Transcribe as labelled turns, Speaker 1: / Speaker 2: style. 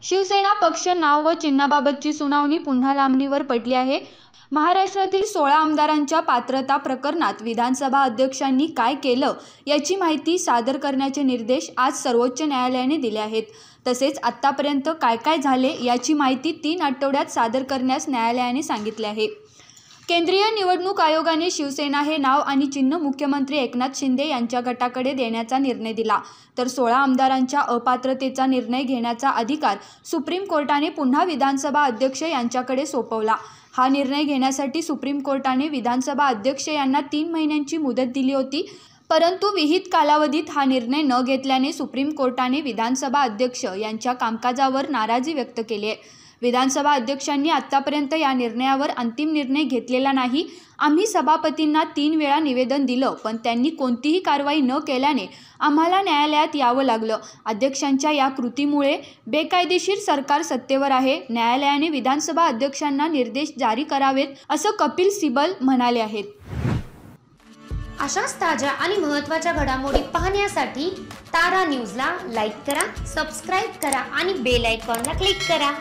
Speaker 1: शिवसेना पक्ष नाव व चिन्हाबाबतची सुनावणी पुन्हा लांबणीवर पडली आहे। महाराष्ट्रातील 16 आमदारांच्या पात्रता प्रकरणात विधानसभा अध्यक्षांनी काय केलं याची माहिती सादर करण्याचे निर्देश आज सर्वोच्च न्यायालयाने दिले आहेत। तसेच आतापर्यंत काय काय झाले याची माहिती 3 आठवड्यात सादर करण्यास न्यायालयाने सांगितले आहे। केंद्रीय निवडणूक आयोगाने शिवसेना हे नाव आणि चिन्ह मुख्यमंत्री एकनाथ शिंदे यांच्या गटाकडे देण्याचा निर्णय दिला, तर 16 आमदारांच्या अपात्रतेचा निर्णय घेण्याचा अधिकार सुप्रीम कोर्टाने पुन्हा विधानसभा अध्यक्ष यांच्याकडे सोपवला। हा निर्णय घेण्यासाठी सुप्रीम कोर्टाने विधानसभा अध्यक्ष यांना 3 महिन्यांची मुदत दिली होती, परंतु विहित कालावधीत हा निर्णय न घेतल्याने सुप्रीम कोर्टाने विधानसभा अध्यक्ष यांच्या कामकाजावर नाराजी व्यक्त केली आहे। विधानसभा अध्यक्षांनी आतापर्यंत या निर्णयावर अंतिम निर्णय घेतलेला नाही। आम्ही सभापतींना 3 वेळा निवेदन दिलं, पण त्यांनी कोणतीही कारवाई न केल्याने आम्हाला न्यायालयात यावं लागलं। अध्यक्षांच्या या कृतीमुळे बेकायदेशीर सरकार सत्तेवर आहे। न्यायालयाने विधानसभा अध्यक्षांना निर्देश जारी करावेत, असं कपिल सिब्बल म्हणाले आहेत।
Speaker 2: अशाच ताज्या आणि महत्त्वाच्या घडामोडी पाहण्यासाठी तारा न्यूजला लाईक करा, सबस्क्राईब करा आणि बेल आयकॉनला क्लिक करा।